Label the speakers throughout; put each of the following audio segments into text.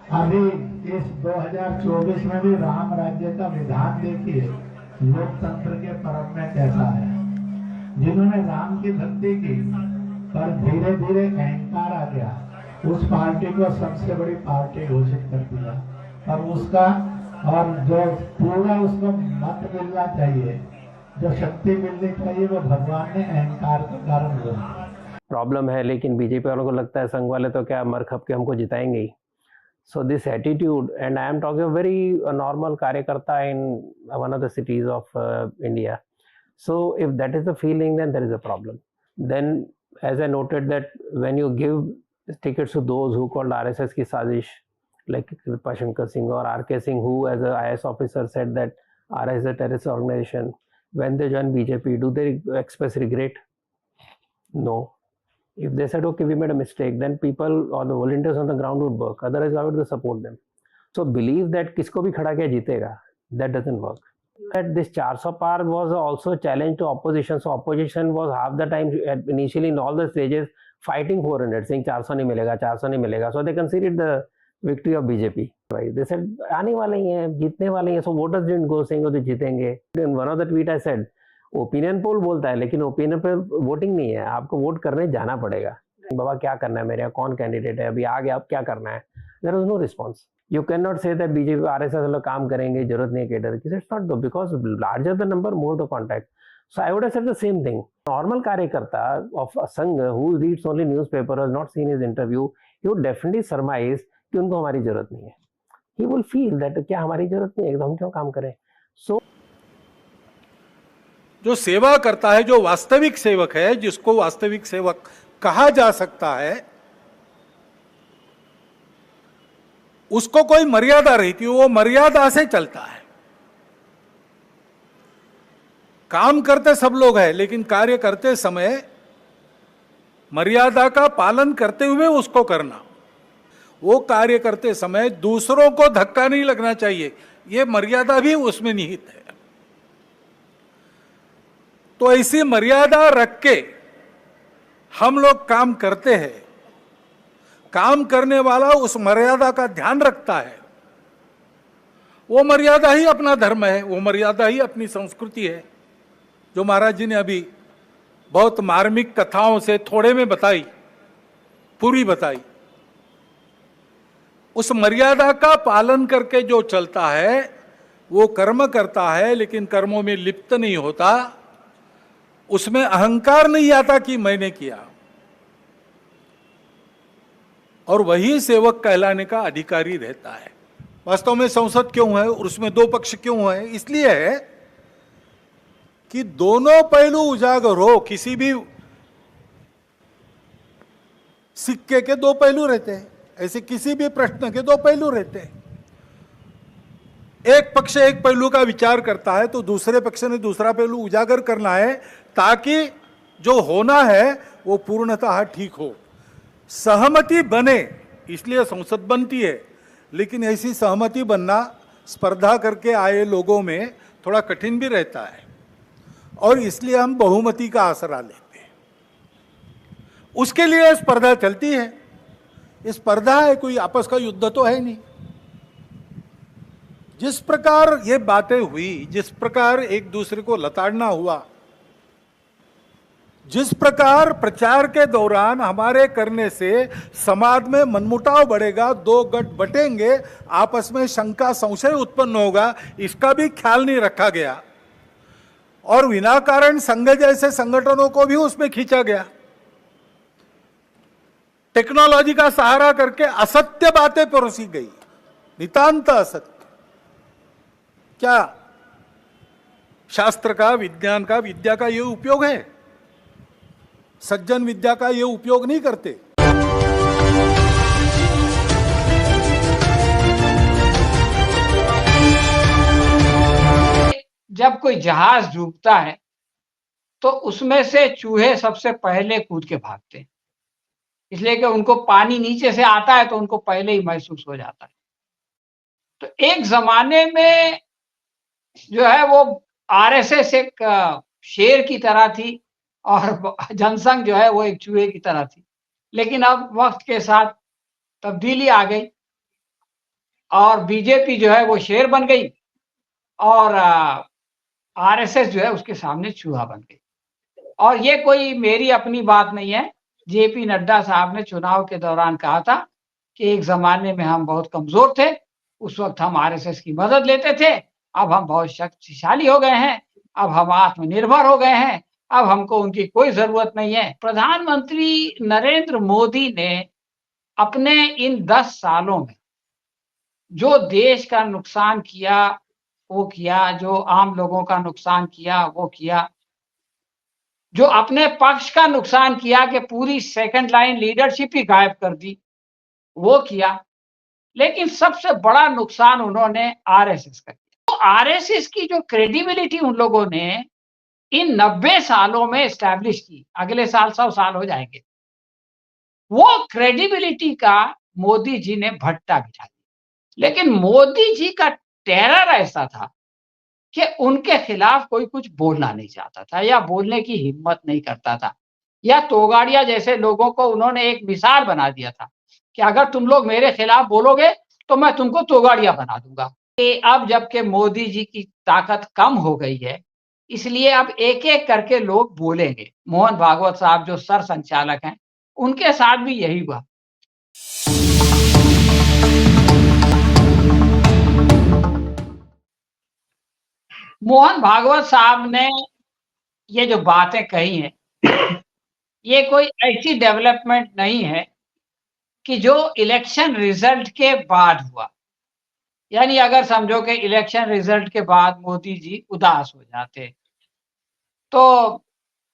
Speaker 1: अभी इस 2024 में भी राम राज्य का विधान देखिए, लोकतंत्र के परम में कैसा है। जिन्होंने राम की भक्ति की पर धीरे धीरे अहंकार आ गया, उस पार्टी को सबसे बड़ी पार्टी घोषित कर दिया। और उसका और जो पूरा उसको मत मिलना चाहिए, जो शक्ति मिलनी चाहिए, वो भगवान ने अहंकार के कारण हुआ।
Speaker 2: प्रॉब्लम है, लेकिन बीजेपी वालों को लगता है संघ वाले तो क्या मर खप के हमको जिताएंगे ही. So this attitude, and I am talking a very normal कार्यकर्ता in one of the cities of India. So if that is the feeling, then there is a problem. Then, as I noted that when you give tickets to those who called RSS की साजिश, like Kripa Shankar Singh or RK Singh, who as a IS officer said that RSS is a terrorist organization, when they join BJP, do they express regret? No. If they said, okay, we made a mistake, then people or the volunteers on the ground would work. Otherwise, why would they support them? So believe that किसको भी खड़ा किया जीतेगा, that doesn't work. That this 400 par was also a challenge to opposition. So opposition was half the time initially in all the stages fighting 400, saying 400 नहीं मिलेगा, 400 नहीं मिलेगा. So they considered the victory of BJP. Right? They said आने वाले ही हैं, जीतने वाले हैं. So voters didn't go saying तो जीतेंगे. In one of the tweet I said, opinion poll बोलता है, लेकिन ओपिनियन पे वोटिंग नहीं है. आपको वोट करने जाना पड़ेगा. बाबा क्या करना है, मेरे यहाँ कौन कैंडिडेट है, अभी आ गया, अब क्या करना है. There is no response. You can not say that BJP RSS लोग काम करेंगे, जरूरत नहीं है केडर की. It's not though, because larger the number more the contact. So I would have said the same thing. Normal कार्यकर्ता of a Sangh who reads only newspaper, has not seen his interview, he would definitely surmise कि उनको हमारी जरूरत नहीं है. He will feel that क्या हमारी जरूरत नहीं है, हम क्यों काम करें. सो
Speaker 3: जो सेवा करता है, जो वास्तविक सेवक है, जिसको वास्तविक सेवक कहा जा सकता है, उसको कोई मर्यादा रहती है, वो मर्यादा से चलता है. काम करते सब लोग हैं, लेकिन कार्य करते समय मर्यादा का पालन करते हुए उसको करना. वो कार्य करते समय दूसरों को धक्का नहीं लगना चाहिए, ये मर्यादा भी उसमें निहित है. तो ऐसी मर्यादा रख के हम लोग काम करते हैं. काम करने वाला उस मर्यादा का ध्यान रखता है. वो मर्यादा ही अपना धर्म है, वो मर्यादा ही अपनी संस्कृति है, जो महाराज जी ने अभी बहुत मार्मिक कथाओं से थोड़े में बताई, पूरी बताई. उस मर्यादा का पालन करके जो चलता है वो कर्म करता है, लेकिन कर्मों में लिप्त नहीं होता. उसमें अहंकार नहीं आता कि मैंने किया. और वही सेवक कहलाने का अधिकारी रहता है. वास्तव में संसद क्यों है और उसमें दो पक्ष क्यों है? इसलिए है कि दोनों पहलू उजागर हो. किसी भी सिक्के के दो पहलू रहते हैं, ऐसे किसी भी प्रश्न के दो पहलू रहते हैं. एक पक्ष एक पहलू का विचार करता है तो दूसरे पक्ष ने दूसरा पहलू उजागर करना है, ताकि जो होना है वो पूर्णतः ठीक हो, सहमति बने. इसलिए संसद बनती है. लेकिन ऐसी सहमति बनना स्पर्धा करके आए लोगों में थोड़ा कठिन भी रहता है, और इसलिए हम बहुमति का आसरा लेते हैं. उसके लिए स्पर्धा चलती है. स्पर्धा है, कोई आपस का युद्ध तो है नहीं. जिस प्रकार ये बातें हुई, जिस प्रकार एक दूसरे को लताड़ना हुआ, जिस प्रकार प्रचार के दौरान हमारे करने से समाज में मनमुटाव बढ़ेगा, दो गठ बटेंगे, आपस में शंका संशय उत्पन्न होगा, इसका भी ख्याल नहीं रखा गया. और विनाकारण संघ जैसे संगठनों को भी उसमें खींचा गया. टेक्नोलॉजी का सहारा करके असत्य बातें परोसी गई, नितांत असत्य. क्या शास्त्र का, विज्ञान का, विद्या का ये उपयोग है? सज्जन विद्या का ये उपयोग नहीं करते.
Speaker 4: जब कोई जहाज डूबता है तो उसमें से चूहे सबसे पहले कूद के भागते हैं, इसलिए कि उनको पानी नीचे से आता है तो उनको पहले ही महसूस हो जाता है. तो एक जमाने में जो है वो आरएसएस एक शेर की तरह थी और जनसंघ जो है वो एक चूहे की तरह थी. लेकिन अब वक्त के साथ तब्दीली आ गई. और बीजेपी जो है वो शेर बन गई और आरएसएस जो है उसके सामने चूहा बन गई। और ये कोई मेरी अपनी बात नहीं है। जेपी नड्डा साहब ने चुनाव के दौरान कहा था कि एक ज़माने में हम बहुत कमज़ोर थे, उस वक़्त हम आरएसएस की मदद लेते थे, अब हम बहुत शक्तिशाली हो गए हैं, अब हम आत्मनिर्भर हो गए हैं, अब हमको उनकी कोई ज़रूरत नहीं है। प्रधानमंत्री नरेंद्र मोदी ने अपने इन 10 सालों में जो देश का नुकसान किया, वो किया, जो आम लोगों का नुकसान किया, वो किया। जो अपने पक्ष का नुकसान किया कि पूरी सेकंड लाइन लीडरशिप ही गायब कर दी, वो किया। लेकिन सबसे बड़ा नुकसान उन्होंने आरएसएस का किया। तो आरएसएस की जो क्रेडिबिलिटी उन लोगों ने इन 90 सालों में एस्टैब्लिश की, अगले साल 100 साल हो जाएंगे, वो क्रेडिबिलिटी का मोदी जी ने भट्टा बिठा दिया। लेकिन मोदी जी का टेरर ऐसा था कि उनके खिलाफ कोई कुछ बोलना नहीं चाहता था या बोलने की हिम्मत नहीं करता था, या तोगाड़िया जैसे लोगों को उन्होंने एक मिसाल बना दिया था कि अगर तुम लोग मेरे खिलाफ बोलोगे तो मैं तुमको तोगाड़िया बना दूंगा। अब जबकि मोदी जी की ताकत कम हो गई है, इसलिए अब एक एक करके लोग बोलेंगे। मोहन भागवत साहब जो सर संचालक हैं, उनके साथ भी यही हुआ। मोहन भागवत साहब ने ये जो बातें कही हैं, ये कोई ऐसी डेवलपमेंट नहीं है कि जो इलेक्शन रिजल्ट के बाद हुआ। यानी अगर समझो कि इलेक्शन रिजल्ट के बाद मोदी जी उदास हो जाते, तो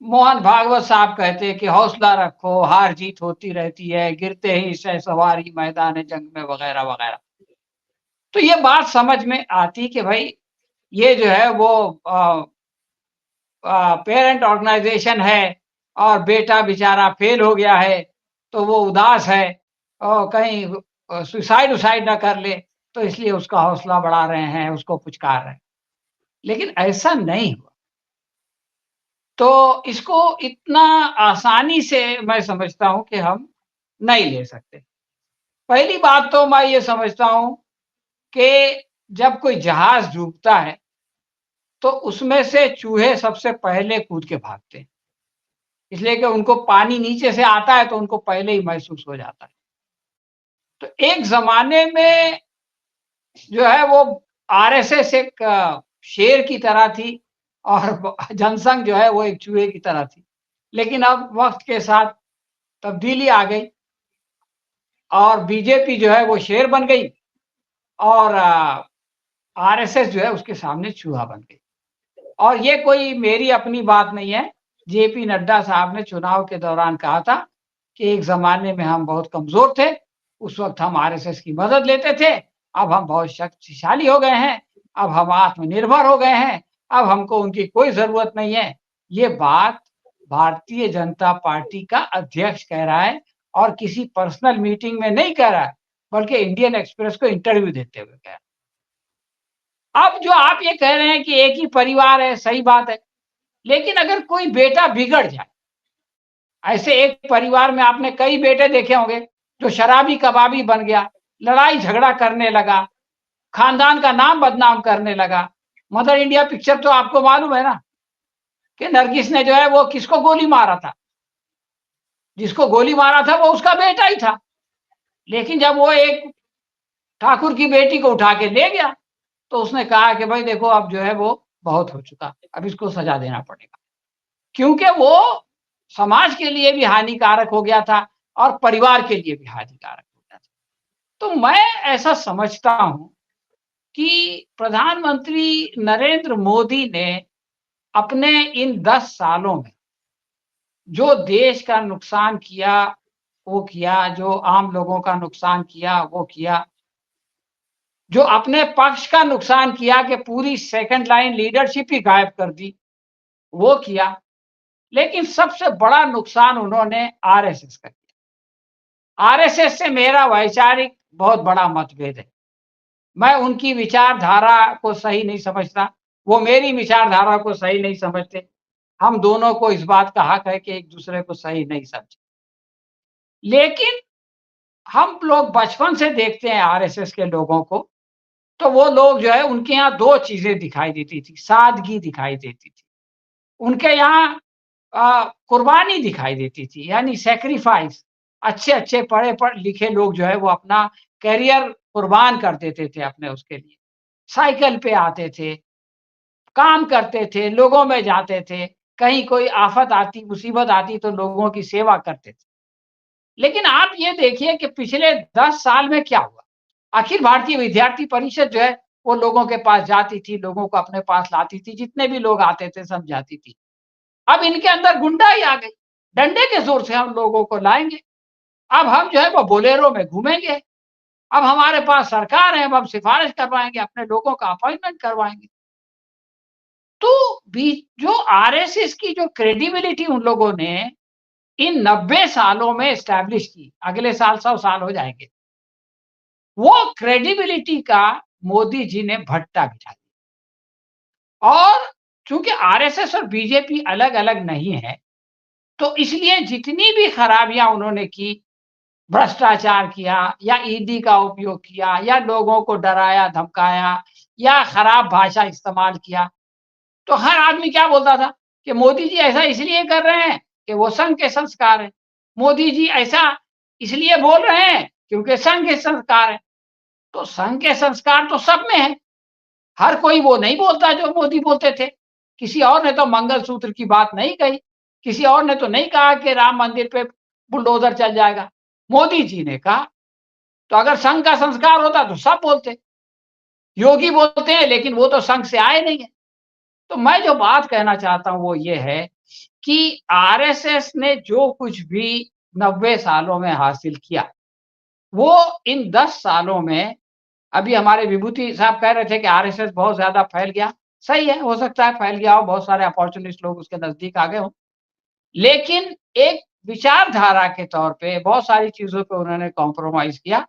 Speaker 4: मोहन भागवत साहब कहते कि हौसला रखो, हार जीत होती रहती है, गिरते ही शहसवारी मैदान जंग में, वगैरह वगैरह। तो ये बात समझ में आती कि भाई ये जो है वो पेरेंट ऑर्गेनाइजेशन है और बेटा बेचारा फेल हो गया है, तो वो उदास है और कहीं सुसाइड उसाइड ना कर ले, तो इसलिए उसका हौसला बढ़ा रहे हैं, उसको पुचकार रहे हैं। लेकिन ऐसा नहीं हुआ। तो इसको इतना आसानी से मैं समझता हूं कि हम नहीं ले सकते। पहली बात तो मैं ये समझता हूं कि जब कोई जहाज डूबता है तो उसमें से चूहे सबसे पहले कूद के भागते हैं, इसलिए कि उनको पानी नीचे से आता है तो उनको पहले ही महसूस हो जाता है। तो एक ज़माने में जो है वो आरएसएस एक शेर की तरह थी और जनसंघ जो है वो एक चूहे की तरह थी। लेकिन अब वक़्त के साथ तब्दीली आ गई और बीजेपी जो है वो शेर बन गई और आरएसएस जो है उसके सामने चूहा बन गई। और ये कोई मेरी अपनी बात नहीं है। जेपी नड्डा साहब ने चुनाव के दौरान कहा था कि एक ज़माने में हम बहुत कमज़ोर थे, उस वक़्त हम आरएसएस की मदद लेते थे, अब हम बहुत शक्तिशाली हो गए हैं, अब हम आत्मनिर्भर हो गए हैं, अब हमको उनकी कोई ज़रूरत नहीं है। ये बात भारतीय जनता पार्टी का अध्यक्ष कह रहा है और किसी पर्सनल मीटिंग में नहीं कह रहा है, बल्कि इंडियन एक्सप्रेस को इंटरव्यू देते हुए कह रहा है। अब जो आप ये कह रहे हैं कि एक ही परिवार है, सही बात है, लेकिन अगर कोई बेटा बिगड़ जाए, ऐसे एक परिवार में आपने कई बेटे देखे होंगे जो शराबी कबाबी बन गया, लड़ाई झगड़ा करने लगा, खानदान का नाम बदनाम करने लगा। मदर इंडिया पिक्चर तो आपको मालूम है ना कि नरगिस ने जो है वो किसको गोली मारा था, जिसको गोली मारा था वो उसका बेटा ही था। लेकिन जब वो एक ठाकुर की बेटी को उठा के ले गया तो उसने कहा कि भाई देखो अब जो है वो बहुत हो चुका, अब इसको सजा देना पड़ेगा, क्योंकि वो समाज के लिए भी हानिकारक हो गया था और परिवार के लिए भी हानिकारक हो गया था। तो मैं ऐसा समझता हूं कि प्रधानमंत्री नरेंद्र मोदी ने अपने इन 10 सालों में जो देश का नुकसान किया, वो किया, जो आम लोगों का नुकसान किया, वो किया। जो अपने पक्ष का नुकसान किया कि पूरी सेकंड लाइन लीडरशिप ही गायब कर दी, वो किया। लेकिन सबसे बड़ा नुकसान उन्होंने आरएसएस का किया। आरएसएस से मेरा वैचारिक बहुत बड़ा मतभेद है। मैं उनकी विचारधारा को सही नहीं समझता, वो मेरी विचारधारा को सही नहीं समझते। हम दोनों को इस बात का हक है कि एक दूसरे को सही नहीं समझे। लेकिन हम लोग बचपन से देखते हैं आरएसएस के लोगों को, तो वो लोग जो है उनके यहाँ 2 चीज़ें दिखाई देती थी, सादगी दिखाई देती थी। उनके यहाँ कुर्बानी दिखाई देती थी, यानी सैक्रिफाइस। अच्छे-अच्छे पढ़े-लिखे लोग जो है वो अपना करियर कुर्बान कर देते थे अपने उसके लिए। साइकिल पे आते थे, काम करते थे, लोगों में जाते थे, कहीं कोई आफ़त आती, मुसीबत आती तो लोगों की सेवा करते थे। लेकिन आप ये देखिए कि पिछले 10 साल में क्या हुआ? अखिल भारतीय विद्यार्थी परिषद जो है, वो लोगों के पास जाती थी, लोगों को अपने पास लाती थी, जितने भी लोग आते थे समझाती थी। अब इनके अंदर गुंडाई आ गई, डंडे के ज़ोर से हम लोगों को लाएँगे। अब हम जो है वो बोलेरो में घूमेंगे, अब हमारे पास सरकार है, अब हम सिफ़ारिश करवाएँगे, अपने लोगों का अपॉइंटमेंट करवाएँगे। तो बी जो आरएसएस की जो क्रेडिबिलिटी उन लोगों ने इन 90 सालों में एस्टैब्लिश की, अगले साल 100 साल हो जाएँगे। वो क्रेडिबिलिटी का मोदी जी ने भट्टा बिठा दिया। और चूँकि आरएसएस और बीजेपी अलग-अलग नहीं है, तो इसलिए जितनी भी खराबियाँ उन्होंने की, भ्रष्टाचार किया या ईडी का उपयोग किया या लोगों को डराया, धमकाया या खराब भाषा इस्तेमाल किया, तो हर आदमी क्या बोलता था कि मोदी जी ऐसा इसलिए कर रहे हैं कि वो संघ के संस्कार हैं। मोदी जी ऐसा इसलिए बोल रहे हैं क्योंकि संघ के संस्कार हैं। तो संघ के संस्कार तो सब में है। हर कोई वो नहीं बोलता जो मोदी बोलते थे। किसी और ने तो मंगलसूत्र की बात नहीं कही। किसी और ने तो नहीं कहा कि राम मंदिर पे बुलडोज़र चल जाएगा। मोदी जी ने कहा। तो अगर संघ का संस्कार होता तो सब बोलते। योगी बोलते हैं लेकिन वो तो संघ से आए नहीं है। तो मैं जो बात कहना चाहता हूँ वो ये है कि आरएसएस ने जो कुछ भी 90 सालों में हासिल किया, वो इन 10 सालों में अभी हमारे विभूति साहब कह रहे थे कि आरएसएस बहुत ज़्यादा फैल गया। सही है, हो सकता है फैल गया हो, बहुत सारे अपॉर्च्युनिस्ट लोग उसके नज़दीक आ गए हों। लेकिन एक विचारधारा के तौर पे बहुत सारी चीज़ों पे उन्होंने कॉम्प्रोमाइज़ किया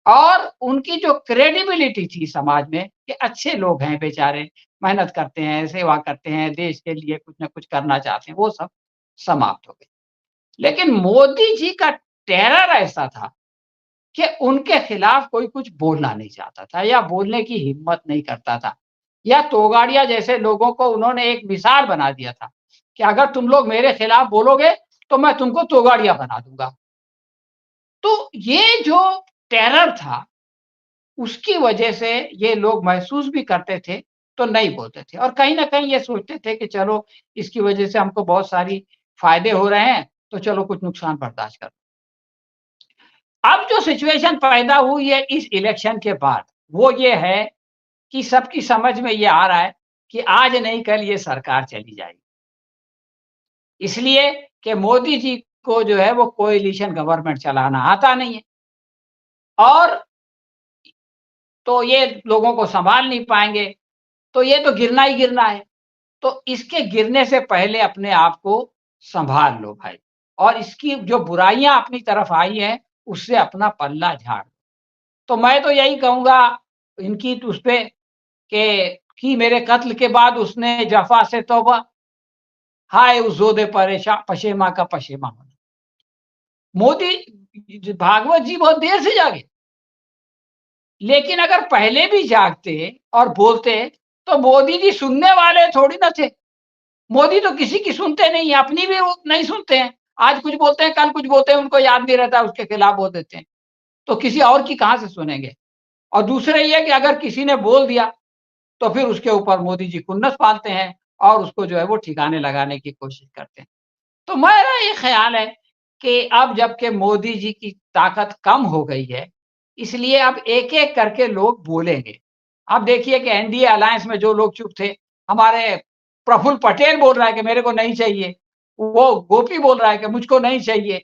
Speaker 4: और उनकी जो क्रेडिबिलिटी थी समाज में कि अच्छे लोग हैं बेचारे, मेहनत करते हैं, सेवा करते हैं, देश के लिए कुछ न कुछ करना चाहते हैं, वो सब समाप्त हो गई। लेकिन मोदी जी का टेरर ऐसा था कि उनके खिलाफ कोई कुछ बोलना नहीं चाहता था या बोलने की हिम्मत नहीं करता था। या तोगाड़िया जैसे लोगों को उन्होंने एक मिसाल बना दिया था कि अगर तुम लोग मेरे खिलाफ बोलोगे तो मैं तुमको तोगाड़िया बना दूँगा। तो ये जो टेरर था, उसकी वजह से ये लोग महसूस भी करते थे, तो नहीं बोलते थे और कहीं न कहीं ये सोचते थे कि चलो इसकी वजह से हमको बहुत सारी फ़ायदे हो रहे हैं, तो चलो कुछ नुकसान बर्दाश्त कर। अब जो सिचुएशन पैदा हुई है इस इलेक्शन के बाद, वो ये है कि सबकी समझ में ये आ रहा है कि आज नहीं कल ये सरकार चली जाएगी। इसलिए कि मोदी जी को जो है वो कोएलिशन गवर्नमेंट चलाना आता नहीं है और तो ये लोगों को सँभाल नहीं पाएँगे, तो ये तो गिरना ही गिरना है। तो इसके गिरने से पहले अपने आप को सँभाल लो भाई और इसकी जो बुराइयाँ अपनी तरफ आई हैं, उससे अपना पल्ला झाड़। तो मैं तो यही कहूँगा इनकी उस पे कि मेरे कत्ल के बाद उसने जफ़ा से तौबा, हाय उस ज़ोदे पशेमा का पशेमा होना। मोदी भागवत जी बहुत देर से जागे, लेकिन अगर पहले भी जागते और बोलते तो मोदी जी सुनने वाले थोड़ी ना थे। मोदी तो किसी की सुनते नहीं है, अपनी भी वो नहीं सुनते हैं। आज कुछ बोलते हैं, कल कुछ बोलते हैं, उनको याद नहीं रहता, उसके खिलाफ बोल देते हैं। तो किसी और की कहाँ से सुनेंगे? और दूसरा ये है कि अगर किसी ने बोल दिया, तो फिर उसके ऊपर मोदी जी खुन्नस पालते हैं और उसको जो है वो ठिकाने लगाने की कोशिश करते हैं। तो मेरा ये ख़्याल है कि अब जबकि मोदी जी की ताकत कम हो गई है, इसलिए अब एक-एक करके लोग बोलेंगे। आप देखिए कि एनडीए अलायंस में जो लोग चुप थे, हमारे प्रफुल्ल पटेल बोल रहा है कि मेरे को नहीं चाहिए, वो गोपी बोल रहा है कि मुझको नहीं चाहिए।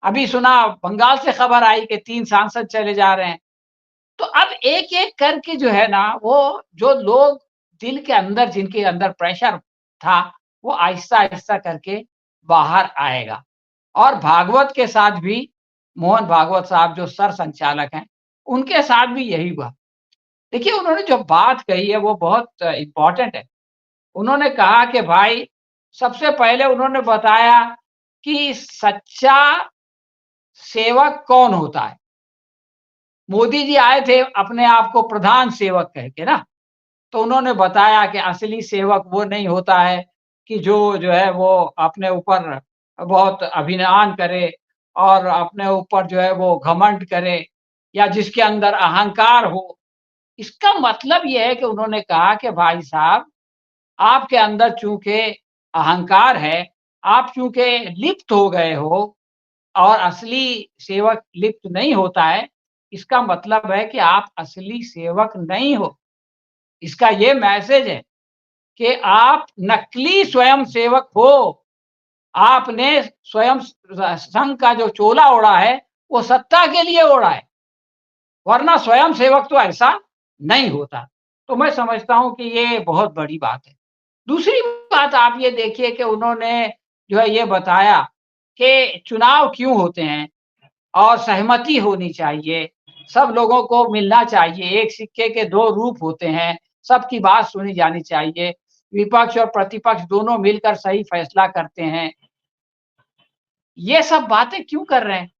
Speaker 4: अभी सुना बंगाल से खबर आई कि 3 सांसद चले जा रहे हैं। तो अब एक-एक करके जो है ना, वो जो लोग दिल के अंदर जिनके अंदर प्रेशर था, वो आहिस्ता-आहिस्ता करके बाहर आएगा। और भागवत के साथ भी मोहन भागवत साहब जो सरसंघचालक हैं, उनके साथ भी यही हुआ। देखिए उन्होंने जो बात कही है वो बहुत इम्पोर्टेंट है। उन्होंने कहा कि भाई सबसे पहले उन्होंने बताया कि सच्चा सेवक कौन होता है? मोदी जी आए थे अपने आप को प्रधान सेवक कह के ना, तो उन्होंने बताया कि असली सेवक वो नहीं होता है कि जो है वो अपने ऊपर बहुत अभिमान करे और अपने ऊपर जो है वो घमंड करे या जिसके अंदर अहंकार हो। इसका मतलब ये है कि उन्होंने कहा कि भाई साहब, आपके अंदर चूँकि अहंकार है, आप चूँकि लिप्त हो गए हो और असली सेवक लिप्त नहीं होता है, इसका मतलब है कि आप असली सेवक नहीं हो। इसका ये मैसेज है कि आप नकली स्वयं सेवक हो। आपने स्वयं संघ का जो चोला ओढ़ा है, वो सत्ता के लिए ओढ़ा है, वरना स्वयं सेवक तो ऐसा नहीं होता। तो मैं समझता हूँ कि ये बहुत बड़ी बात है। दूसरी बात आप ये देखिए कि उन्होंने जो है ये बताया कि चुनाव क्यों होते हैं और सहमति होनी चाहिए, सब लोगों को मिलना चाहिए, एक सिक्के के 2 रूप होते हैं, सबकी बात सुनी जानी चाहिए, विपक्ष और प्रतिपक्ष दोनों मिलकर सही फैसला करते हैं। ये सब बातें क्यों कर रहे हैं?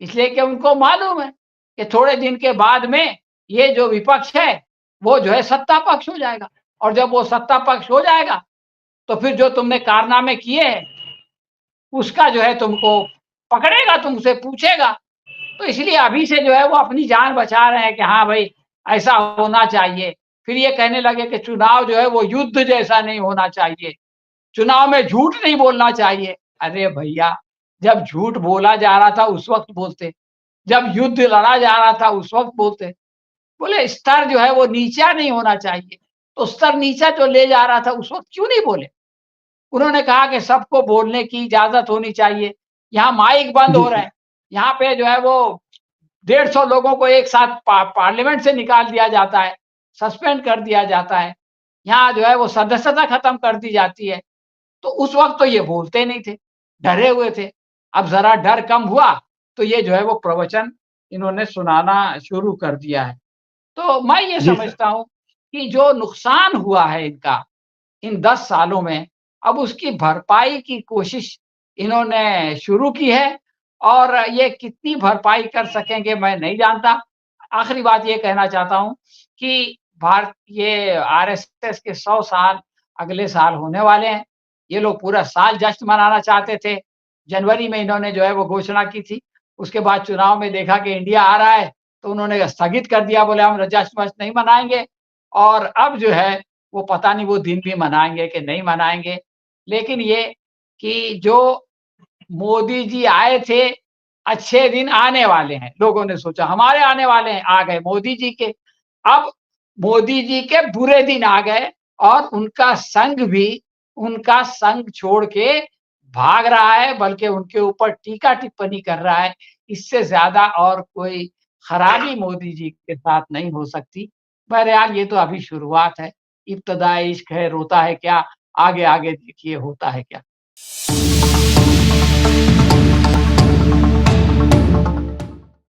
Speaker 4: इसलिए कि उनको मालूम है कि थोड़े दिन के बाद में ये जो विपक्ष है, वो जो है सत्ता पक्ष हो जाएगा और जब वो सत्ता पक्ष हो जाएगा, तो फिर जो तुमने कारनामे किए हैं, उसका जो है तुमको पकड़ेगा, तुमसे पूछेगा। तो इसलिए अभी से जो है वो अपनी जान बचा रहे हैं कि हाँ भाई, ऐसा होना चाहिए। फिर ये कहने लगे कि चुनाव जो है वो युद्ध जैसा नहीं होना चाहिए, चुनाव में झूठ नहीं बोलना चाहिए। अरे भैया, जब झूठ बोला जा रहा था उस वक़्त बोलते, जब युद्ध लड़ा जा रहा था उस वक़्त बोलते। बोले स्तर जो है वो नीचा नहीं होना चाहिए, तो स्तर नीचा जो ले जा रहा था उस वक़्त क्यों नहीं बोले? उन्होंने कहा कि सबको बोलने की इजाज़त होनी चाहिए, यहाँ माइक बंद
Speaker 1: जी
Speaker 4: हो रहे हैं, यहाँ पे जो है वो 150 लोगों को एक साथ पार्लियामेंट से निकाल दिया जाता है, सस्पेंड कर दिया जाता है, यहाँ जो है वो सदस्यता खत्म कर दी जाती है। तो उस वक़्त तो ये बोलते नहीं थे, डरे हुए थे। अब ज़रा डर कम हुआ, तो ये जो है वो प्रवचन इन्होंने सुनाना शुरू कर दिया है। तो मैं ये
Speaker 1: जी सर।
Speaker 4: समझता हूँ कि जो नुकसान हुआ है इनका, इन 10 सालों में, अब उसकी भरपाई की कोशिश इन्होंने शुरू की है और ये कितनी भरपाई कर सकेंगे मैं नहीं जानता। आखिरी बात ये कहना चाहता हूँ कि ये आरएसएस के 100 साल अगले साल होने वाले हैं। ये लोग पूरा साल जश्न मनाना चाहते थे। जनवरी में इन्होंने जो है वो घोषणा की थी। उसके बाद चुनाव में देखा कि इंडिया आ रहा है, तो उन्होंने स्थगित कर दिया, बोले हम जश्न-वश्न नहीं मनाएँगे और अब जो है वो पता नहीं वो दिन भी मनाएँगे कि नहीं मनाएँगे। लेकिन ये कि जो मोदी जी आए थे, अच्छे दिन आने वाले हैं। लोगों ने सोचा हमारे आने वाले हैं, आ गए मोदी जी के। अब मोदी जी के बुरे दिन आ गए और उनका संग छोड़ के भाग रहा है, बल्कि उनके ऊपर टीका-टिप्पणी कर रहा है। इससे ज़्यादा और कोई खराबी मोदी जी के साथ नहीं हो सकती। बहरहाल ये तो अभी शुरुआत है। इब्तिदाई इश्क है, रोता है क्या, आगे-आगे देखिए होता है क्या।